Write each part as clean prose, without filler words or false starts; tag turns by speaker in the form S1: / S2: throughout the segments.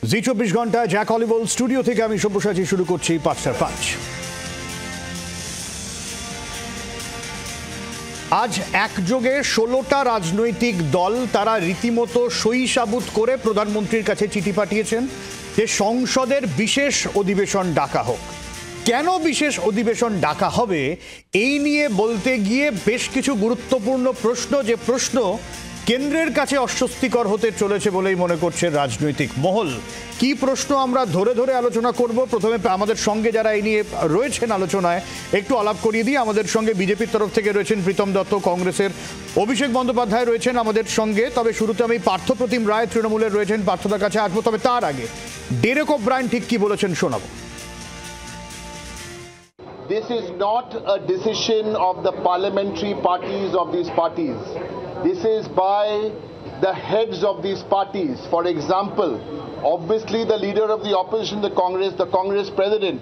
S1: জি 24 ঘন্টা Jack অলিভল studio থেকে আমি সব্যসাচী শুরু করছি ৫টার ৫। আজ একযোগে ১৬টা রাজনৈতিক দল তারা রীতিমতো সই সাবুত করে প্রধানমন্ত্রীর কাছে চিঠি পাঠিয়েছেন যে সংসদের বিশেষ অধিবেশন ডাকা হোক। কেন বিশেষ অধিবেশন ডাকা হবে এই নিয়ে বলতে গিয়ে বেশ কিছু গুরুত্বপূর্ণ প্রশ্ন, যে প্রশ্ন কেন্দ্রের কাছে অস্বস্তিকর হতে চলেছে বলেই মনে করছে রাজনৈতিক মহল। কি প্রশ্ন আমরা ধরে ধরে আলোচনা করব। প্রথমে আমাদের সঙ্গে যারা এই নিয়ে রয়েছেন আলোচনায় একটু আলাপ করিয়ে দিই। আমাদের সঙ্গে বিজেপির তরফ থেকে রয়েছেন প্রীতম দত্ত, কংগ্রেসের অভিষেক বন্দ্যোপাধ্যায় রয়েছেন আমাদের সঙ্গে। তবে শুরুতে আমি পার্থপ্রতিম রায় তৃণমূলের রয়েছেন, পার্থদার কাছে আসবো। তবে তার আগে ডেরেক ওব্রায়েন ঠিক কি বলেছেন শোনাবো।
S2: This is not a decision of the parliamentary parties of these parties. This is by the heads of these parties. For example, obviously the leader of the opposition, the Congress president,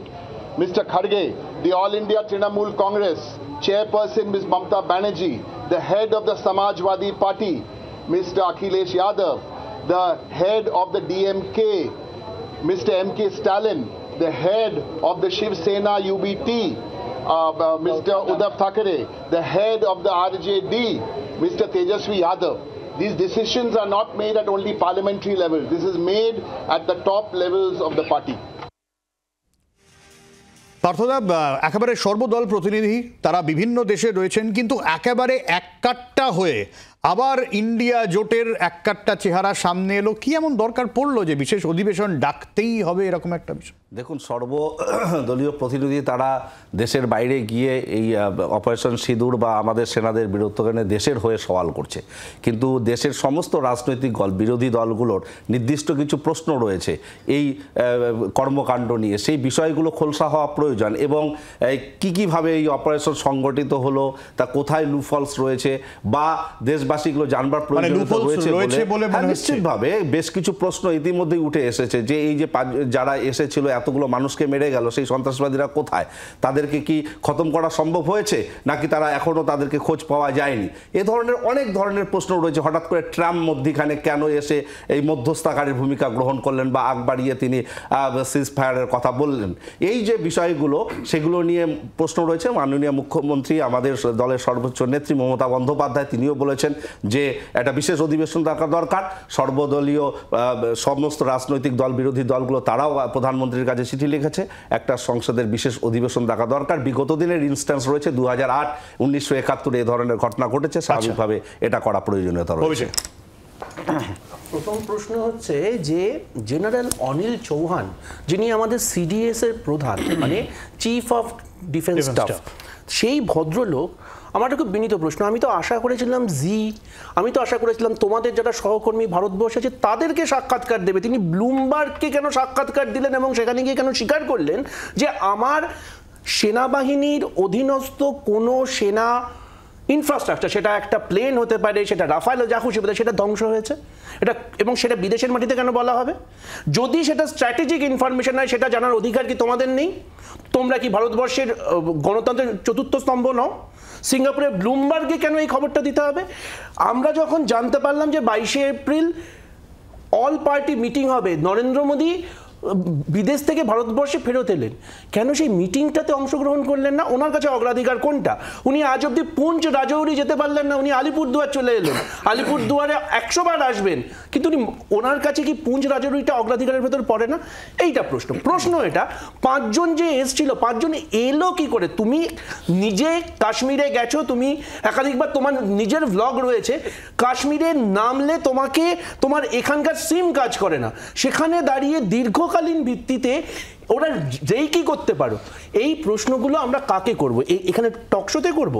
S2: Mr. Kharge, the All India Trinamool Congress chairperson, Ms. Mamata Banerjee, the head of the Samajwadi Party, Mr. Akhilesh Yadav, the head of the DMK, Mr. M.K. Stalin, the head of the Shiv Sena UBT, Mr. Uddhav Thackeray, the head of the RJD, Mr. Tejasvi Yadav. These decisions are not made at only parliamentary level. This is made at the top levels of the party.
S1: পার্থদা, একেবারে সর্বদল প্রতিনিধি তারা বিভিন্ন দেশে রয়েছেন, কিন্তু একেবারে এককাট্টা হয়ে আবার ইন্ডিয়া জোটের এককাট্টা চেহারা সামনে এলো। কি এমন দরকার পড়লো যে বিশেষ অধিবেশন ডাকতেই হবে এরকম একটা বিষয়?
S3: দেখুন, সর্বদলীয় প্রতিনিধি তারা দেশের বাইরে গিয়ে এই অপারেশন সিঁদুর বা আমাদের সেনাদের বীরত্বগানে দেশের হয়ে সওয়াল করছে, কিন্তু দেশের সমস্ত রাজনৈতিক বিরোধী দলগুলোর নির্দিষ্ট কিছু প্রশ্ন রয়েছে এই কর্মকাণ্ড নিয়ে। সেই বিষয়গুলো খোলসা হওয়া প্রয়োজন এবং কীভাবে এই অপারেশন সংগঠিত হলো, তা কোথায় লুফলস রয়েছে বা দেশবাসীগুলো জানবার প্রয়োজন রয়েছে বলে নিশ্চিতভাবে বেশ কিছু প্রশ্ন ইতিমধ্যেই উঠে এসেছে যে এই যে যারা এসেছিল এতগুলো মানুষকে মেরে গেল, সেই সন্ত্রাসবাদীরা কোথায়, তাদেরকে কি খতম করা সম্ভব হয়েছে নাকি তারা এখনও তাদেরকে খোঁজ পাওয়া যায়নি। এ ধরনের অনেক ধরনের প্রশ্ন রয়েছে। হঠাৎ করে ট্রাম্প মধ্যখানে কেন এসে এই মধ্যস্থতাকারীর ভূমিকা গ্রহণ করলেন বা আগ বাড়িয়ে তিনি সিজ ফায়ারের কথা বললেন, এই যে বিষয়গুলো সেগুলো নিয়ে প্রশ্ন রয়েছে। মাননীয় মুখ্যমন্ত্রী, আমাদের দলের সর্বোচ্চ নেত্রী মমতা বন্দ্যোপাধ্যায়, তিনিও বলেছেন যে একটা বিশেষ অধিবেশন দরকার। সর্বদলীয় সমস্ত রাজনৈতিক দল, বিরোধী দলগুলো তারাও প্রধানমন্ত্রীর কাছে চিঠি লিখেছে, একটা সংসদের বিশেষ অধিবেশন ডাকা দরকার। বিগত দিনের ইনস্ট্যান্স রয়েছে 2008, 1971 এই ধরনের ঘটনা ঘটেছে, স্বাভাবিকভাবে এটা করা প্রয়োজনীয়তা রয়েছে।
S4: প্রথম প্রশ্ন হচ্ছে যে জেনারেল অনিল চৌহান, যিনি আমাদের সিডিএস এর প্রধান, মানে চিফ অফ ডিফেন্স স্টাফ, সেই ভদ্রলোক, আমার খুব বিনীত প্রশ্ন, আমি তো আশা করেছিলাম আমি তো আশা করেছিলাম তোমাদের যারা সহকর্মী ভারতবর্ষে আছে তাদেরকে সাক্ষাৎকার দেবে। তিনি ব্লুমবার্গকে কেন সাক্ষাৎকার দিলেন এবং সেখানে গিয়ে কেন স্বীকার করলেন যে আমার সেনাবাহিনীর অধীনস্থ কোনো সেনা ইনফ্রাস্ট্রাকচার, সেটা একটা প্লেন হতে পারে, সেটা রাফায়েল যা খুশি হতে, সেটা ধ্বংস হয়েছে, এটা এবং সেটা বিদেশের মাটিতে কেন বলা হবে? যদি সেটা স্ট্র্যাটেজিক ইনফরমেশন হয়, সেটা জানার অধিকার কি তোমাদের নেই? তোমরা কি ভারতবর্ষের গণতন্ত্রের চতুর্থ স্তম্ভ নও? সিঙ্গাপুরের ব্লুমবার্গে কেন এই খবরটা দিতে হবে? আমরা যখন জানতে পারলাম যে 22শে এপ্রিল অল পার্টি মিটিং হবে, নরেন্দ্র মোদী বিদেশ থেকে ভারতবর্ষে ফেরত এলেন, কেন সেই মিটিংটাতে অংশগ্রহণ করলেন না? ওনার কাছে অগ্রাধিকার কোনটা? উনি আজ অব্দি পুঞ্চ রাজৌরি যেতে পারলেন না, উনি আলিপুরদুয়ার চলে এলেন, আলিপুরদুয়ারে 100 বার আসবেন, কিন্তু উনি ওনার কাছে কি পুঞ্চ রাজৌরিটা অগ্রাধিকারের ভেতর পড়ে না? এইটা প্রশ্ন এটা। 5 জন যে এসছিল, 5 জন এলো কি করে? তুমি নিজে কাশ্মীরে গেছো, তুমি একাধিকবার, তোমার নিজের ভ্লগ রয়েছে, কাশ্মীরে নামলে তোমার এখানকার সিম কাজ করে না, সেখানে দাঁড়িয়ে দীর্ঘকালীন ভিত্তিতে ওরা যেই কি করতে পারো, এই প্রশ্নগুলো আমরা কাকে করব? এখানে টকশোতে করব?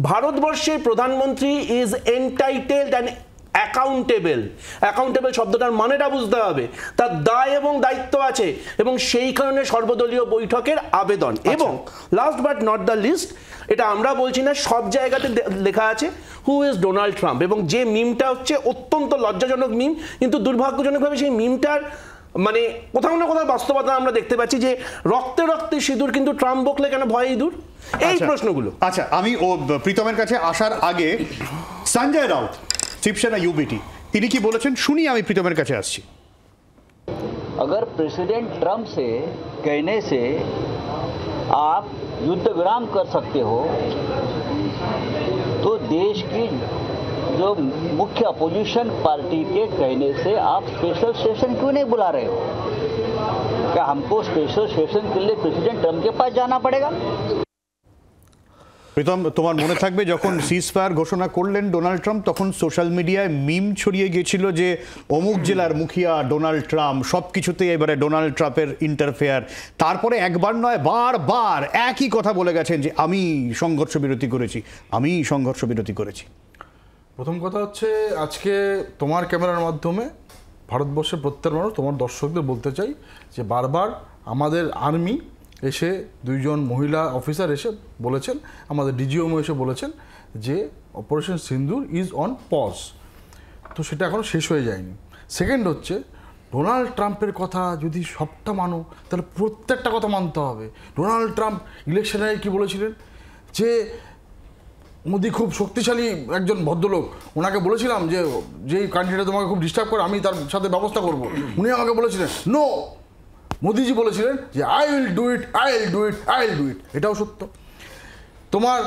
S4: ভারতবর্ষের প্রধানমন্ত্রী ইজ এন্টাইটেলড অ্যান্ড অ্যাকাউন্টেবল শব্দটার মানেটা বুঝতে হবে, তার দায় এবং দায়িত্ব আছে, এবং সেই কারণে সর্বদলীয় বৈঠকের আবেদন। এবং last but not the least, এটা আমরা বলছি না, সব জায়গাতে লেখা আছে হু ইজ ডোনাল্ড ট্রাম্প, এবং যে মিমটা হচ্ছে অত্যন্ত লজ্জাজনক মিম, কিন্তু দুর্ভাগ্যজনকভাবে সেই মিমটার মানে কোথাও না কোথাও বাস্তবতা আমরা দেখতে পাচ্ছি যে রক্তে রক্তে সিঁদুর, কিন্তু ট্রাম্প বকলে কেন ভয় ইঁদুর, এই প্রশ্নগুলো।
S1: আচ্ছা, আমি প্রীতমের কাছে আসার আগে সঞ্জয় রাউত, শিবসেনা ইউবিটি, তিনি কি বলেছেন শুনি, আমি প্রীতমের কাছে আসছি।
S5: अगर प्रेसिडेंट ट्रम्प से कहने से आप युद्ध विराम कर सकते हो तो देश की जो मुख्य अपोजिशन पार्टी के कहने से आप स्पेशल सेशन क्यों नहीं बुला रहे हो? क्या हमको स्पेशल सेशन के लिए प्रेसिडेंट ट्रम्प के पास जाना पड़ेगा?
S1: প্রীতম, তোমার মনে থাকবে যখন সিজফায়ার ঘোষণা করলেন ডোনাল্ড ট্রাম্প, তখন সোশ্যাল মিডিয়ায় মিম ছড়িয়ে গিয়েছিল যে অমুক জেলার মুখিয়া ডোনাল্ড ট্রাম্প, সব কিছুতেই এবারে ডোনাল্ড ট্রাম্পের ইন্টারফেয়ার। তারপরে একবার নয় বারবার একই কথা বলে গেছেন যে আমি সংঘর্ষ বিরতি করেছি, আমি সংঘর্ষ বিরতি করেছি।
S6: প্রথম কথা হচ্ছে, আজকে তোমার ক্যামেরার মাধ্যমে ভারতবর্ষের প্রত্যেক মানুষ, তোমার দর্শকদের বলতে চাই যে বারবার আমাদের আর্মি এসে, দুইজন মহিলা অফিসার এসে বলেছেন, আমাদের ডিজিএমও এসে বলেছেন যে operation Sindoor is on pause. তো সেটা এখনও শেষ হয়ে যায়নি। সেকেন্ড হচ্ছে, ডোনাল্ড ট্রাম্পের কথা যদি সবটা মানো তাহলে প্রত্যেকটা কথা মানতে হবে। ডোনাল্ড ট্রাম্প ইলেকশনে কি বলেছিলেন যে মোদি খুব শক্তিশালী একজন ভদ্রলোক, ওনাকে বলেছিলাম যে যেই কান্ট্রিটা তোমাকে খুব ডিস্টার্ব করে আমি তার সাথে ব্যবস্থা করব। উনি আমাকে বলেছিলেন নো, মোদিজি বলেছিলেন যে I will do it, I will do it, I will do it. এটাও সত্য। তোমার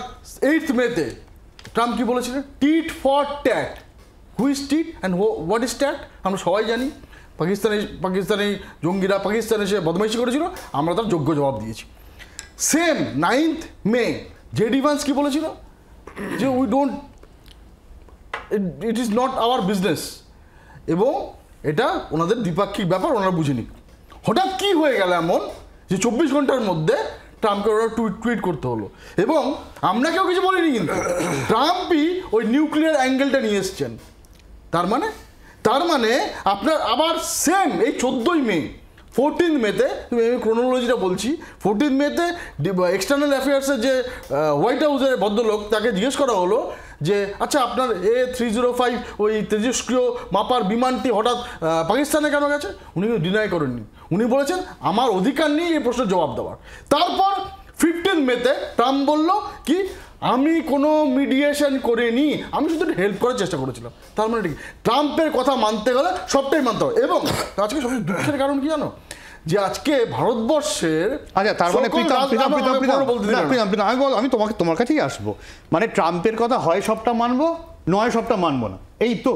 S6: 8th মেতে ট্রাম্প কি বলেছিলেন? Tit for tat. Who is tit and what is tat? আমরা সবাই জানি। পাকিস্তানি জঙ্গিরা পাকিস্তানে এসে বদমাইশি করেছিল, আমরা তার যোগ্য জবাব দিয়েছি। সেম 9th মে জেডি ভান্স কি বলেছিল? যে we don't, it is not our business, এবং এটা ওনাদের দ্বিপাক্ষিক ব্যাপার, ওনারা বুঝেনি। হঠাৎ কি হয়ে গেল এমন যে 24 ঘন্টার মধ্যে ট্রাম্পকে ওরা টুইট করতে হলো? এবং আমরা কেউ কিছু বলিনি, কিন্তু ট্রাম্পই ওই নিউক্লিয়ার অ্যাঙ্গেলটা নিয়ে এসছেন। তার মানে আপনার আবার সেম এই 14ই মে, 14th মেতে, আমি ক্রোনোলজিটা বলছি, 14th মেতে এক্সটার্নাল অ্যাফেয়ার্সের যে হোয়াইট হাউসের ভদ্রলোক, তাকে জিজ্ঞেস করা হলো যে আচ্ছা আপনার A305 ওই তেজস্ক্রিয় মাপার বিমানটি হঠাৎ পাকিস্তানে কেন গেছে? উনি ডিনাই করেননি। উনি বলেছেন আমার অধিকার নেই এই প্রশ্নের জবাব দেওয়ার। তারপর 15th মেতে ট্রাম্প বলল কি, আমি কোনো মিডিয়েশন করিনি, আমি শুধু হেল্প করার চেষ্টা করেছিলাম। তার মানে ঠিক ট্রাম্পের কথা মানতে গেলে সবটাই মানতে হবে। এবং আজকে সবচেয়ে দুঃখের কারণ কি জানো? যে আজকে ভারতবর্ষের,
S1: আচ্ছা তার মানে আমি তোমার কাছেই আসবো, মানে ট্রাম্পের কথা হয় সবটা মানবো, নয় সবটা মানবো না, এই তো?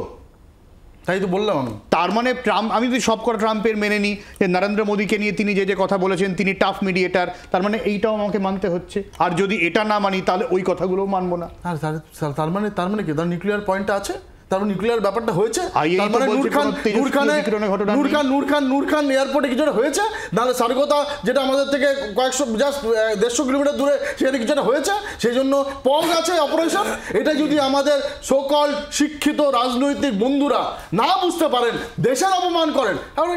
S6: তাই তো বললাম আমি।
S1: তার মানে ট্রাম্প, আমি যদি সব কটা ট্রাম্পের মেনে নিই, যে নরেন্দ্র মোদীকে নিয়ে তিনি যে কথা বলেছেন তিনি টাফ মিডিয়েটার, তার মানে এইটাও আমাকে মানতে হচ্ছে। আর যদি এটা না মানি তাহলে ওই কথাগুলোও মানবো না।
S6: তার মানে কি, তার নিউক্লিয়ার পয়েন্টটা আছে, তার নিউক্লিয়ার ব্যাপারটা হয়েছে। নূর খান এয়ারপোর্টে কিছুটা হয়েছে, নাহলে সারগোতা যেটা আমাদের থেকে কয়েকশো, জাস্ট 150 কিলোমিটার দূরে, সেখানে কিছুটা হয়েছে। সেই জন্য পজ আছে অপারেশন। এটা যদি আমাদের সোকল শিক্ষিত রাজনৈতিক বন্ধুরা না বুঝতে পারেন, দেশের অপমান করেন, তাহলে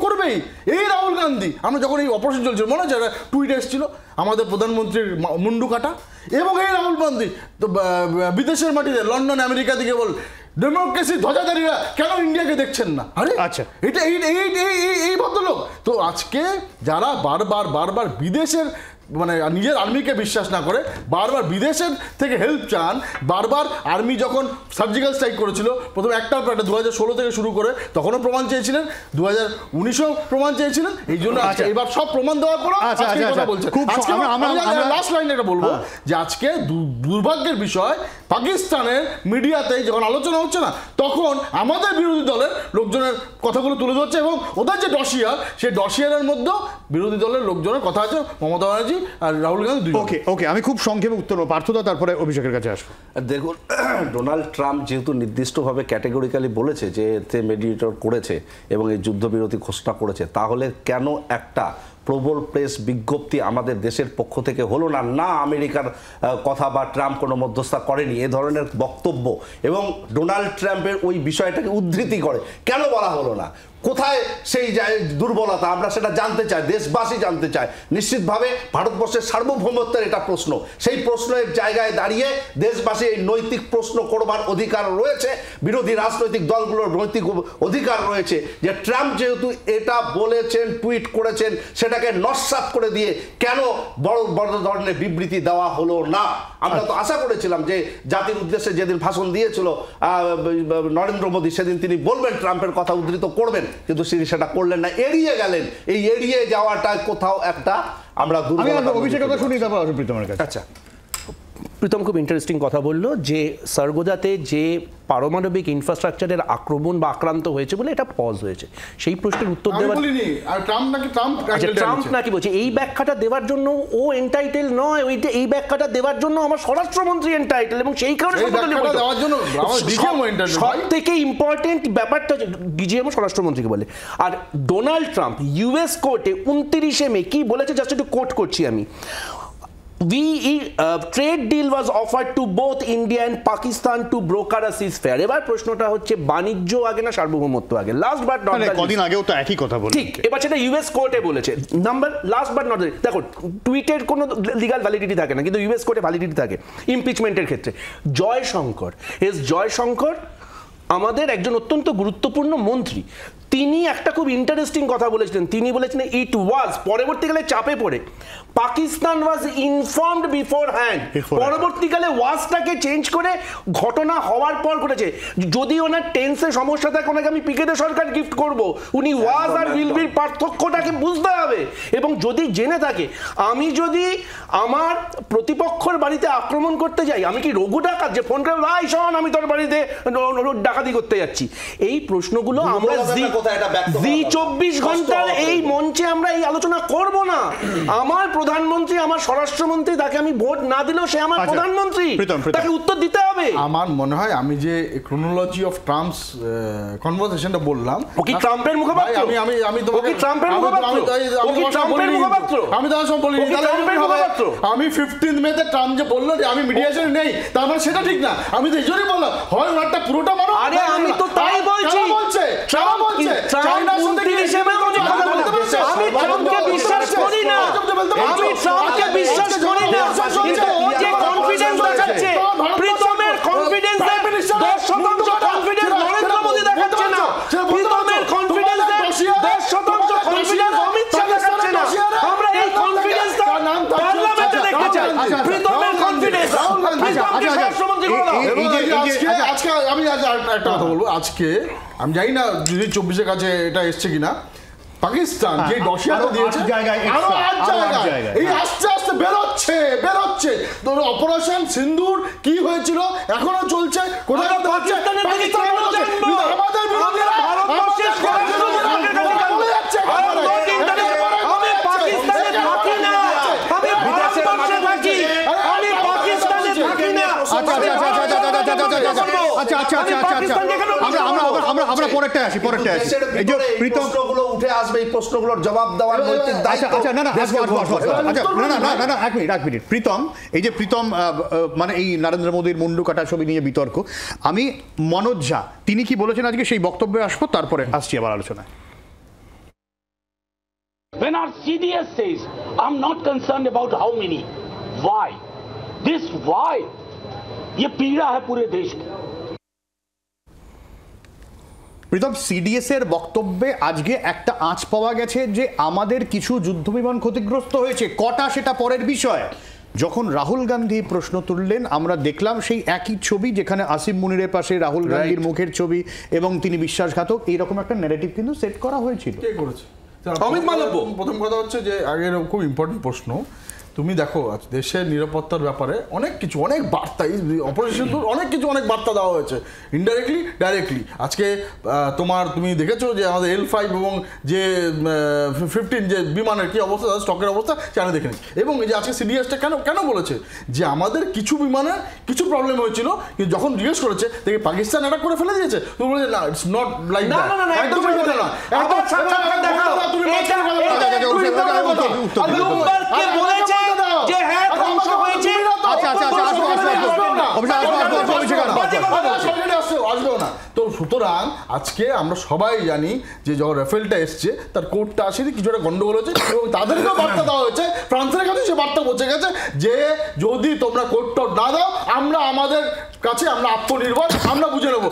S6: করবেই। এই রাহুল গান্ধী, আমরা যখন এই অপারেশন চলছিল, মনে হচ্ছে একটা টুইট এসেছিল আমাদের প্রধানমন্ত্রীর মুন্ডু কাটা, এবং এই রাহুল গান্ধী তো বিদেশের মাটিতে লন্ডন আমেরিকা দিকে বল ডেমোক্রেসি ধ্বজাধারীরা কেন ইন্ডিয়াকে দেখছেন না? আরে
S1: আচ্ছা,
S6: এটা এই ভদ্রলোক তো আজকে যারা বারবার বিদেশের, মানে নিজের আর্মিকে বিশ্বাস না করে বারবার বিদেশের থেকে হেল্প চান, বারবার আর্মি যখন সার্জিক্যাল স্ট্রাইক করেছিল প্রথমে একটার পর একটা 2016 থেকে শুরু করে, তখনও প্রমাণ চেয়েছিলেন, 2019-এও প্রমাণ চেয়েছিলেন। এই জন্য এবার সব প্রমাণ দেওয়ার পর বলছেন। লাস্ট লাইন এটা বলবো যে আজকে দুর্ভাগ্যের বিষয়, পাকিস্তানের মিডিয়াতে যখন আলোচনা হচ্ছে না, তখন আমাদের বিরোধী দলের লোকজনের কথাগুলো তুলে ধরছে, এবং ওদের যে ডসিয়ার, সেই ডসিয়ারের মধ্যে বিরোধী দলের লোকজনের কথা আছে, মমতা ব্যানার্জি আর রাহুল গান্ধী।
S1: ওকে আমি খুব সংক্ষেপে উত্তর পার্থদা, তারপরে অভিষেকের কাছে আসবো।
S3: দেখুন, ডোনাল্ড ট্রাম্প যেহেতু নির্দিষ্টভাবে ক্যাটেগরিক্যালি বলেছে যে এতে মেডিয়েটর করেছে এবং এই যুদ্ধবিরতি ঘোষণা করেছে, তাহলে কেন একটা প্রবল প্রেস বিজ্ঞপ্তি আমাদের দেশের পক্ষ থেকে হলো না? না আমেরিকার কথা বা ট্রাম্প কোনো মধ্যস্থতা করেনি, এ ধরনের বক্তব্য এবং ডোনাল্ড ট্রাম্পের ওই বিষয়টাকে উদ্ধৃতি করে কেন বলা হলো না? কোথায় সেই দুর্বলতা, আমরা সেটা জানতে চাই, দেশবাসী জানতে চায়। নিশ্চিতভাবে ভারতবর্ষের সার্বভৌমত্বের এটা প্রশ্ন, সেই প্রশ্নের জায়গায় দাঁড়িয়ে দেশবাসী এই নৈতিক প্রশ্ন করবার অধিকার রয়েছে, বিরোধী রাজনৈতিক দলগুলোর নৈতিক অধিকার রয়েছে যে ট্রাম্প যেহেতু এটা বলেছেন, টুইট করেছেন, সেটাকে নস্যাৎ করে দিয়ে কেন বড় ধরনের বিবৃতি দেওয়া হলো না? আমরা তো আশা করেছিলাম যে জাতির উদ্দেশ্যে যেদিন ভাষণ দিয়েছিল নরেন্দ্র মোদী, সেদিন তিনি বলবেন, ট্রাম্পের কথা উদ্ধৃত করবেন, কিন্তু তিনি সেটা করলেন না, এড়িয়ে গেলেন। এই এড়িয়ে যাওয়াটা কোথাও একটা আমরা
S1: অভিষেক কথা শুনি, তারপর প্রীতমের কাছে।
S4: আচ্ছা, প্রীতম খুব ইন্টারেস্টিং কথা বললো যে সার্গোদাতে যে পারমাণবিক ইনফ্রাস্ট্রাকচারের আক্রমণ বা আক্রান্ত হয়েছে বলে এটা পজ হয়েছে। সেই প্রশ্নের উত্তর দেওয়ার ট্রাম্প নাকি বলছে এই ব্যাখ্যাটা দেওয়ার জন্য ও এন্টাইটেল নয়, ওইটা এই ব্যাখ্যাটা দেওয়ার জন্য আমার স্বরাষ্ট্রমন্ত্রী এন্টাইটেল, এবং সেই কারণে সব থেকে ইম্পর্টেন্ট ব্যাপারটা ডিজিএম স্বরাষ্ট্রমন্ত্রীকে বলে। আর ডোনাল্ড ট্রাম্প ইউএস কোর্টে 29 মে কি বলেছে, জাস্ট একটু কোট করছি আমি, trade deal was offered to both India and Pakistan to broker a ceasefire। এবার প্রশ্নটা হচ্ছে বাণিজ্য আগে না সার্বভৌমত্ব আগে? লাস্ট বাট নট
S1: কদিন আগেও তো একই কথা বলে,
S4: ঠিক, এবার সেটা ইউএস কোর্টে বলেছে। নাম্বার লাস্ট বাট নট, দেখো টুইটের কোনো লিগাল ভ্যালিডিটি থাকে না, কিন্তু ইউএস কোর্টে ভ্যালিডিটি থাকে ইমপিচমেন্টের ক্ষেত্রে। জয়শঙ্কর আমাদের একজন অত্যন্ত গুরুত্বপূর্ণ মন্ত্রী, তিনি একটা খুব ইন্টারেস্টিং কথা বলেছিলেন। তিনি বলেছিলেন ইট ওয়াজ, পরবর্তীকালে চাপে পড়ে পাকিস্তান ওয়াজ ইনফর্মড বিফোর হ্যান্ড, পরবর্তীকালে ওয়াজটাকে চেঞ্জ করে ঘটনা হওয়ার পর করেছে। যদি ওনার টেন্সে সমস্যা থাকে, ওনাকে আমি পিকেতে সরকার গিফট করব, উনি ওয়াজ আর উইল বির পার্থক্যটাকে বুঝতে হবে। এবং যদি জেনে থাকে, আমি যদি আমার প্রতিপক্ষের বাড়িতে আক্রমণ করতে যাই, আমি কি রঘু ডাকাত যে ফোন করে ভাই শোন আমি তোর বাড়িতে ডাকাতি করতে যাচ্ছি? এই প্রশ্নগুলো আমরা জি 24 ঘন্টার এই মঞ্চে আমরা এই আলোচনা করব না। আমার প্রধানমন্ত্রী, আমার স্বরাষ্ট্রমন্ত্রী, তাকে আমি ভোট না দিলেও সে আমার প্রধানমন্ত্রী, তাকে উত্তর দিতে হবে।
S6: আমার মনে হয় আমি যে ক্রোনোলজি অফ ট্রাম্পস কনভারসেশনটা বললাম,
S4: ও কি ট্রাম্পের মুখপাত্র? আমি তোমাকে ট্রাম্পের মুখপাত্র? আমি তোমার সব বলিনি।
S6: আমি 15 মেতে ট্রাম্প যে বললো যে আমি মিডিয়েশনে নেই, তার মানে সেটা ঠিক না। আমি তো এই জন্যই বললাম, হয় ওনারটা পুরোটা মানো।
S4: আরে আমি তো তাই বলছি,
S6: ট্রাম্প
S4: মন্ত্রী হিসেবে আমি ট্রাম্পকে বিশ্বাস করি না, আমি ট্রাম্পকে বিশ্বাস করি না। কিন্তু ও যে কনফিডেন্স দেখাচ্ছে, প্রীতমের কনফিডেন্স 10% কনফিডেন্স নরেন্দ্র মোদী দেখাচ্ছে না, প্রীতমের কনফিডেন্স 10% কনফিডেন্স অমিত শাহ দেখাচ্ছে না। আমরা এই কনফিডেন্সটা পার্লামেন্টে দেখতে চাই, প্রীতমের কনফিডেন্স।
S6: আজকে আমি একটা কথা বলবো, আজকে আমি জানি না 2024-এর কাছে এটা এসছে কিনা, পাকিস্তান যে ডসিয়াটা দিয়েছে আরো 8 জায়গায় এই আস্তে আস্তে বেরোচ্ছে। অপারেশন সিন্দুর কি হয়েছিল এখনো চলছে, কোথায় পাকিস্তানের আমাদের বিরোধীরা ভারতবর্ষের বলে যাচ্ছে।
S4: আমি পাকিস্তানে থাকি না, আমি ভারতবর্ষে থাকি, আমি পাকিস্তানে থাকি না।
S1: আমরা পরেরটা আসি। এই যে
S3: প্রশ্নগুলো উঠে আসবে, এই প্রশ্নগুলোর জবাব দেওয়ার নৈতিক দায়িত্ব।
S1: এক মিনিট প্রীতম, এই যে প্রীতম মানে এই নরেন্দ্র মোদীর মুন্ডু কাটা ছবি নিয়ে বিতর্ক, আমি মনোজ ঝা তিনি কি বলেছেন আজকে সেই বক্তব্যে আসবো, তারপরে আসছি আবার আলোচনায়।
S7: When our CDS says, I'm not concerned about how many, why? This why? ये पीड़ा है पूरे देश की।
S1: প্রীতম, সিডিএস এর বক্তব্যে আজকে একটা আঁচ পাওয়া গেছে যে আমাদের কিছু যুদ্ধবিমান ক্ষতিগ্রস্ত হয়েছে, কটা সেটা পরের বিষয়। যখন রাহুল গান্ধী প্রশ্ন তুললেন, আমরা দেখলাম সেই একই ছবি, যেখানে আসিম মুনিরের পাশে রাহুল গান্ধীর মুখের ছবি এবং তিনি বিশ্বাসঘাতক, এইরকম একটা ন্যারেটিভ কিন্তু সেট করা হয়েছিল।
S6: কে করেছে? প্রথম কথা হচ্ছে যে আগের খুব ইম্পর্টেন্ট প্রশ্ন, তুমি দেখো দেশের নিরাপত্তার ব্যাপারে অনেক কিছু, অনেক বার্তা, অপারেশন অনেক কিছু, অনেক বার্তা দেওয়া হয়েছে, ইনডাইরেক্টলি ডাইরেক্টলি। আজকে তুমি দেখেছো যে আমাদের L5 এবং যে 15 যে বিমানের কি অবস্থা, স্টকের অবস্থা চ্যানেল দেখে নিচ্ছি। এবং এই যে আজকে সিডিএসটা কেন বলেছে যে আমাদের কিছু বিমানের কিছু প্রবলেম হয়েছিল, কিন্তু যখন জিজ্ঞেস করেছে দেখি পাকিস্তান অ্যাটাক করে ফেলে দিয়েছে, তুমি বলেছে না, ইটস নট লাইক দ্যাট। তো সুতরাং আজকে আমরা সবাই জানি যে যখন রাফেলটা এসছে তার কোর্টটা আসেনি, কিছু একটা গন্ডগোল হয়েছে এবং তাদেরকেও বার্তা দেওয়া হয়েছে, ফ্রান্সের কাছে সে বার্তা পৌঁছে গেছে যে যদি তোমরা কোর্টটা না দাও, আমরা আমাদের কাছে আমরা আত্মনির্ভর, আমরা বুঝে নেবো।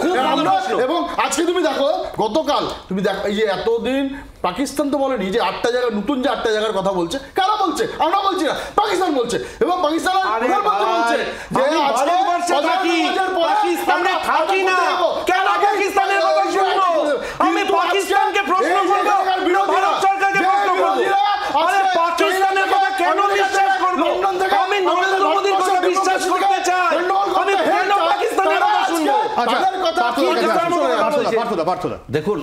S6: এবং আজকে তুমি দেখো, গতকাল তুমি দেখো, এই যে এতদিন পাকিস্তান তো বলেনি যে 8টা জায়গা, নতুন যে 8টা জায়গার কথা বলছে, কারা বলছে? আমরা বলছি না, পাকিস্তান বলছে। এবং পাকিস্তানের প্রধানমন্ত্রী বলছে যে
S4: আমি পাকিস্তানকে
S3: দেখুন,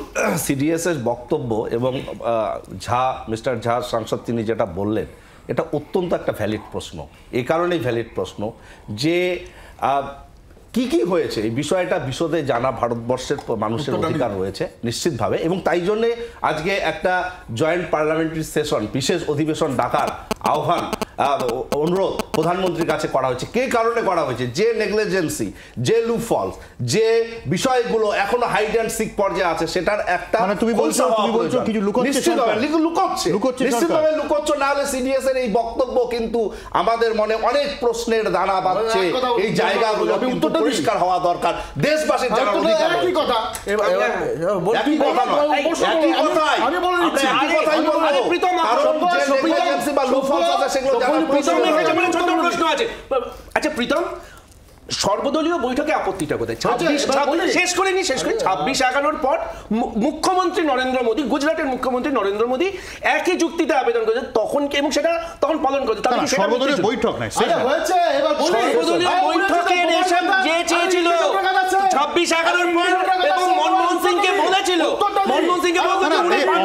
S3: সিডিএস এর বক্তব্য এবং মিস্টার ঝা সাংসদ তিনি যেটা বললেন এটা অত্যন্ত একটা ভ্যালিড প্রশ্ন। এই কারণেই ভ্যালিড প্রশ্ন যে কি হয়েছে এই বিষয়টা বিশদে জানা ভারতবর্ষের মানুষের অধিকার রয়েছে নিশ্চিতভাবে, এবং তাই জন্যে আজকে একটা জয়েন্ট পার্লামেন্টারি সেশন, বিশেষ অধিবেশন ডাকার আহ্বান, অনুরোধ প্রধানমন্ত্রীর কাছে করা হয়েছে। কে কারণে করা হয়েছে? যে নেগলিজেন্সি, যে লুপফলস, যে বিষয়গুলো এখনো হাইড অ্যান্ড সিক পর্যায়ে আছে সেটার একটা
S1: তুমি বলছো কিছু
S3: নিশ্চিতভাবে লুকোচ্ছে, না হলে সিডিএস এর এই বক্তব্য কিন্তু আমাদের মনে অনেক প্রশ্নের দানা বাঁধছে। এই জায়গাগুলো কিন্তু পরিষ্কার হওয়া দরকার, দেশবাসীর জানার অধিকার।
S6: একই কথা আমি বলে দিচ্ছি,
S4: আচ্ছা প্রীতম, সর্বদলীয় বৈঠকে আপত্তিটা কোথায়? শেষ করে 26/11 পর মুখ্যমন্ত্রী নরেন্দ্র মোদী, গুজরাটের মুখ্যমন্ত্রী নরেন্দ্র মোদী একই যুক্তিতে আবেদন করেছে তখন, এবং সেটা তখন পালন করেছে।
S1: সর্বদলীয় বৈঠক নাই,
S4: সর্বদলীয় বৈঠকে যে চেয়েছিল 26/11 পর, এবং মনমোহন সিংকে বলেছিল,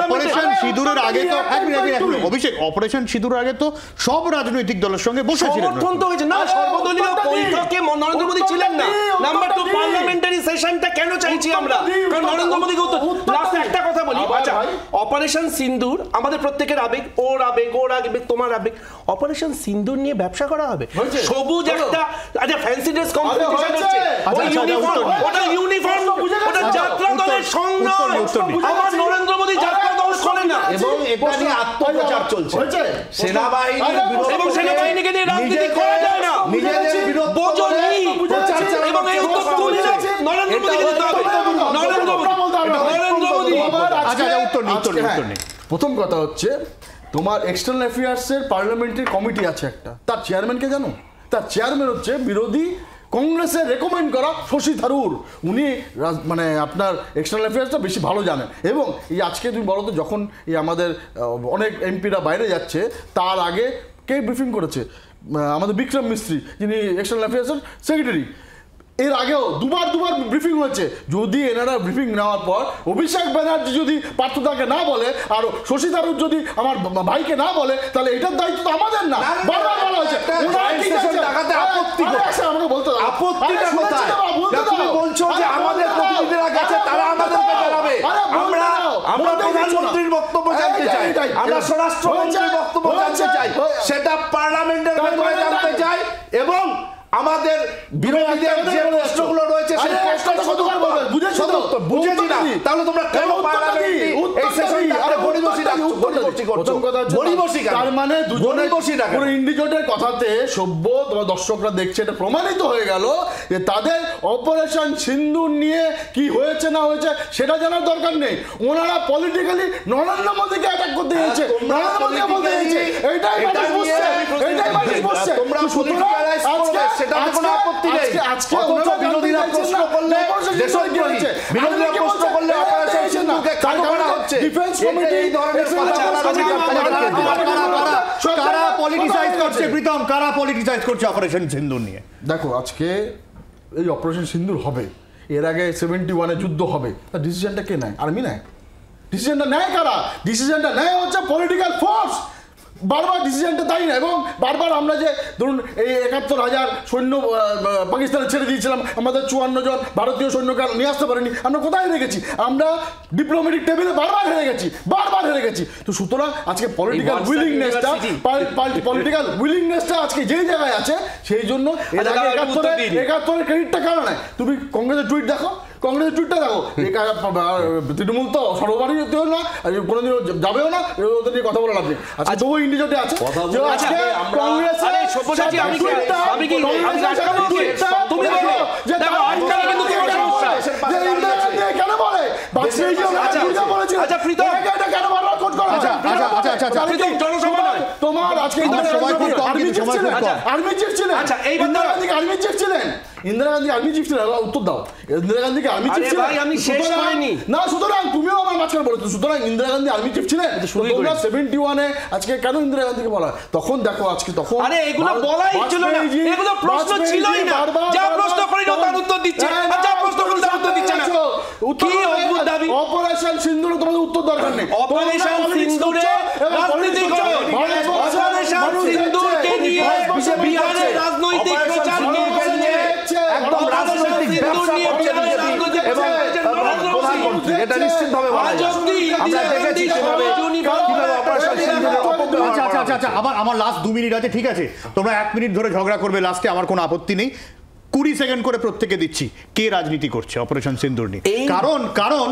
S1: অপারেশন সিঁদুরের আগে তো অভিষেক, অপারেশন সিঁদুরের আগে তো সব রাজনৈতিক দলের সঙ্গে বসেছিলেন,
S4: সমর্থন তো হয়েছে না। সর্বদলীয় বৈঠকে নরেন্দ্র মোদী ছিলেন না। নাম্বার 2, পার্লামেন্টারি সেশনটা কেন চাইছি আমরা? কারণ নরেন্দ্র মোদীকে লাস্ট একটা কথা বলি, আচ্ছা অপারেশন সিন্দুর আমাদের প্রত্যেকের আবেগ, ওর আবেগ, তোমার আবেগ। অপারেশন সিন্দুর নিয়ে ব্যবসা করা হবে? সবুজ একটা আচ্ছা ফ্যান্সি ড্রেস কম্পিটিশন হচ্ছে, ওটা ইউনিফর্ম, ওটা যাত্রা দলের সঙ্গ নয়। আমার নরেন্দ্র মোদী যাত্রা দল করে না,
S3: এবং এটা নিয়ে আত্মপ্রচার চলছে। সেনাবাহিনীর বিরুদ্ধে,
S4: এবং সেনাবাহিনীকে নিয়ে রাজনীতি করা যায় না, নিজেদের বিরুদ্ধে এবং এই উত্তর তুলছে নরেন্দ্র মোদীকে দিতে হবে। নরেন্দ্র মোদী
S6: উত্তর নেই। প্রথম কথা হচ্ছে, তোমার এক্সটার্নাল অ্যাফেয়ার্সের পার্লামেন্টারি কমিটি আছে একটা, তার চেয়ারম্যানকে জানো? তার চেয়ারম্যান হচ্ছে বিরোধী কংগ্রেসের রেকমেন্ড করা শশী থারুর। উনি মানে আপনার এক্সটার্নাল অ্যাফেয়ার্সটা বেশি ভালো জানেন। এবং এই আজকে তুমি বলো তো, যখন এই আমাদের অনেক এমপিরা বাইরে যাচ্ছে, তার আগে কে ব্রিফিং করেছে? আমাদের বিক্রম মিস্ত্রি, যিনি এক্সটার্নাল অ্যাফেয়ার্সের সেক্রেটারি। এর আগেও দুবার ব্রিফিং হয়েছে। যদি এনারা ব্রিফিং নেওয়ার পর অভিষেক ব্যানার্জি যদি পার্থদাকে না বলে, আর শশী থারুর যদি আমার ভাইকে না বলে, তাহলে এটার দায়িত্ব তো আমাদের না। বারবার বলা হয়েছে আমাকে বলতে
S3: বলছো যে আমাদের প্রতিনিধিরা গেছে, তারা আমাদেরকে জানাবে। আমরা প্রধানমন্ত্রীর বক্তব্য জানতে চাই, আমরা স্বরাষ্ট্রমন্ত্রীর বক্তব্য জানতে চাই, সেটা পার্লামেন্টের ভেতরে জানতে চাই, এবং আমাদের বিরোধীদের যে প্রশ্নগুলো রয়েছে সেই প্রশ্নটা বুঝেছি না, তাহলে তোমরা কেন পার্লামেন্টে এই সেশনটাতে গড়িবসি করছো?
S6: তার মানে দুজনে পুরো ইন্ডিজোটের কথাতে সভ্য, তোমার দর্শকরা দেখছে, এটা প্রমাণিত হয়ে গেল যে তাদের অপারেশন সিন্দুর নিয়ে কি হয়েছে না হয়েছে সেটা জানার দরকার নেই। ওনারা পলিটিক্যালি নরেন্দ্র মোদীকে অ্যাটাক করতে গেছে, নরেন্দ্র মোদীকে বলতে গেছে, এইটাই মানুষ বুঝছে, এইটাই মানুষ বুঝছে।
S3: তোমরা পলিটিক্যালাইজ করবে, সেটাতে কোনো আপত্তি নেই।
S6: আজকে
S3: বিরোধীরা প্রশ্ন করলে বিরোধীরা প্রশ্ন করলে অপারেশন সিন্দুরকে কেন করা হচ্ছে?
S6: ডিফেন্স কমিটি
S3: এই ধরনের কথা বলার অধিকার
S1: কারা পলিটিসাইজ করছে? প্রীতম, কারা পলিটিসাইজ করছে অপারেশন সিন্দুর নিয়ে?
S6: দেখো, আজকে এই অপারেশন সিন্দুর হবে, এর আগে 71-এ যুদ্ধ হবে, তার ডিসিশনটা কে নেয়? আর্মি নেয়? ডিসিশনটা নেয় কারা? ডিসিশনটা নেয় হচ্ছে পলিটিক্যাল ফোর্স। বারবার ডিসিশনটা তাই না। এবং বারবার আমরা যে ধরুন এই 71,000 সৈন্য পাকিস্তানে ছেড়ে দিয়েছিলাম, আমাদের 54 জন ভারতীয় সৈন্যকে নিয়ে আসতে পারেনি, আমরা কোথায় হেরে গেছি? আমরা ডিপ্লোম্যাটিক টেবিলে বারবার হেরে গেছি। তো সুতরাং আজকে পলিটিক্যাল উইলিংনেসটা আজকে যেই জায়গায় আছে, সেই জন্য এর আগে 71-এর ক্রেডিটটা কেন নেয়? তুমি কংগ্রেসের টুইট দেখো, কংগ্রেসের টুইটটা দেখো। তৃণমূল তো সর্বভারতীয় না, কোনোদিনও যাবেও না, ওদের নিয়ে কথা বলে লাভ নেই। আচ্ছা, তবু ইন্ডিজোটে আছে কেন বলে তোমার আজকে আর্মি চিফ ছিলেন, আর্মি চিফ ছিলেন, ইন্দিরা গান্ধী আর্মি চিফ ছিলেন। উত্তর দাও, ইন্দিরা গান্ধীকে আর্মি চিফ ছিলেন না? সুতরাং তুমিও আমার মাঝখানে বলেছো, সুতরাং ইন্দিরা গান্ধী আর্মি চিফ ছিলেন। 71-এ আজকে কেন ইন্দিরা গান্ধীকে বলা? তখন দেখো আজকে, তখন
S4: এগুলো বলাই ছিল না, এগুলো প্রশ্ন ছিলই না। যা প্রশ্ন করি না তার উত্তর দিচ্ছে, যা প্রশ্ন করি তার উত্তর দিচ্ছে না।
S6: দরকার নেই।
S4: অপারেশন সিন্দুরে রাজনীতি করো। অপারেশন সিন্দুরকে নিয়ে বিহারে রাজনৈতিক প্রচার নিয়ে
S3: একদম রাজনৈতিক ব্যবসা করছে বিজেপি এবং প্রধানমন্ত্রী, এটা নিশ্চিতভাবে বলা যায়। আমরা দেখেছি কিভাবে অপারেশন সিন্দুরের অপব্যবহার।
S1: আচ্ছা আমার লাস্ট 2 মিনিট আছে, ঠিক আছে? তোমরা 1 মিনিট ধরে ঝগড়া করবে লাস্টে, আমার কোনো আপত্তি নেই। 20 সেকেন্ড করে প্রত্যেকে দিচ্ছি। কে রাজনীতি করছে অপারেশন সিন্দুর নিয়ে? কারণ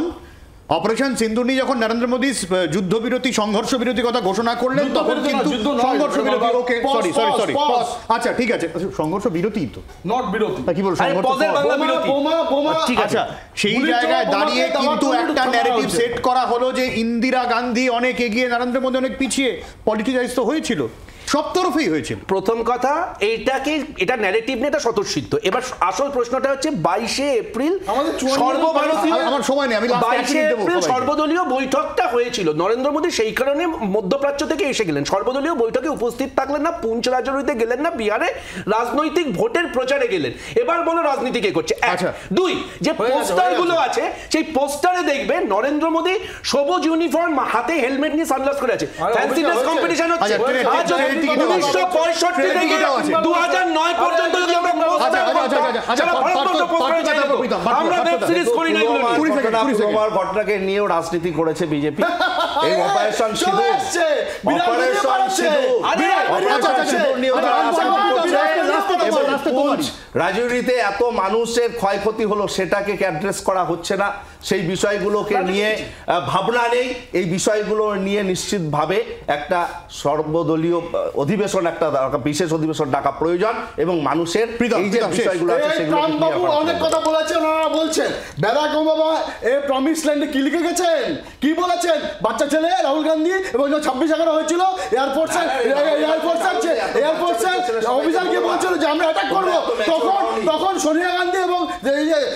S1: অপারেশন সিন্দুর নিয়ে যখন নরেন্দ্র মোদী যুদ্ধবিরতি সংঘর্ষ বিরতি কথা ঘোষণা করলেন তখন কিন্তু সংঘর্ষ বিরতি, ওকে সরি আচ্ছা ঠিক আছে, সংঘর্ষ বিরতি তো
S6: নট বিরতি,
S1: কি বল ঠিক আছে। সেই জায়গায় দাঁড়িয়ে কিন্তু একটা ন্যারেটিভ সেট করা হলো যে ইন্দিরা গান্ধী অনেক এগিয়ে, নরেন্দ্র মোদী অনেক পিছিয়ে। পলিটিসাইজ তো হয়েছিল, সব তরফেই হয়েছিল।
S4: প্রথম কথা, এটা ন্যারেটিভ নিয়ে এটা স্বতঃসিদ্ধ। এবার আসল প্রশ্নটা হচ্ছে 22শে এপ্রিল সর্বভারতীয়,
S1: আমার সময় নেই, আমি
S4: 22শে এপ্রিল সর্বদলীয় বৈঠকটা হয়েছিল। নরেন্দ্র মোদী সেই কারণে মধ্যপ্রাচ্য থেকে এসে গেলেন, সর্বদলীয় বৈঠকে উপস্থিত থাকলেন না, পুঞ্চ রাজৌরিতে গেলেন না, বিহারে রাজনৈতিক ভোটের প্রচারে গেলেন। এবার বলো রাজনীতি কে করছে? এক। দুই, যে পোস্টার গুলো আছে সেই পোস্টারে দেখবে নরেন্দ্র মোদী সবুজ ইউনিফর্ম, হাতে হেলমেট নিয়ে সানগ্লাস করে আছে। ফ্যান্সি ড্রেস কম্পিটিশন হচ্ছে। 1965 থেকে 2009 পর্যন্ত যদি আমরা ওয়েব সিরিজ করি না,
S3: কুমার ভট্টাকে নিয়েও রাজনীতি করেছে বিজেপি। এই অপারেশন সিঁদুর রাজৌরিতে এত মানুষের ক্ষয়ক্ষতি হলো, সেটাকে অ্যাড্রেস করা হচ্ছে না। সেই বিষয়গুলোকে নিয়ে ভাবনা নেই। এই বিষয়গুলো নিয়ে নিশ্চিতভাবে একটা সর্বদলীয় অধিবেশন, একটা বিশেষ অধিবেশন ডাকা প্রয়োজন এবং মানুষের এই যে বিষয়গুলো আছে সেগুলো
S6: অনেক কথা বলেছেন, ওনারা বলছেন ব্যারাক ওবামা এই প্রমিস ল্যান্ডে কি লিখে গেছেন, কি বলেছেন? বাচ্চা ছেলে রাহুল গান্ধী এবং 26/11 হয়েছিল এয়ারফোর্সের অফিসারকে বলছিল যে আমরা অ্যাটাক করবো, তখন সোনিয়া গান্ধী এবং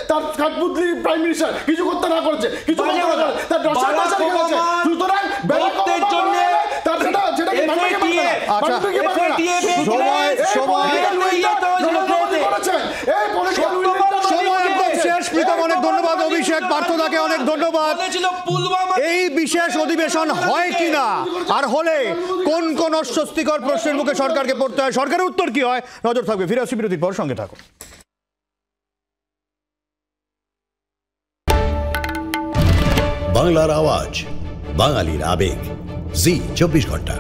S6: তার কাঠপুতলি প্রাইম মিনিস্টার কিছু করতে না করেছে, কিছু করতে না করে তার সুতরাং ব্যারাকের জন্য তার সেটাকে
S1: অনেক ধন্যবাদ অভিষেক, পার্থদাকে অনেক ধন্যবাদ। এই বিশেষ অধিবেশন হয় কিনা, আর হলে কোন কোন অস্বস্তিকর প্রশ্নের মুখে সরকারকে পড়তে হয়, সরকারের উত্তর কি হয়, নজর থাকবে। ফিরে আসছি বিরতির পর, সঙ্গে থাকুন।
S8: বাংলার আওয়াজ, বাঙালির আবেগ, জি 24 ঘন্টা।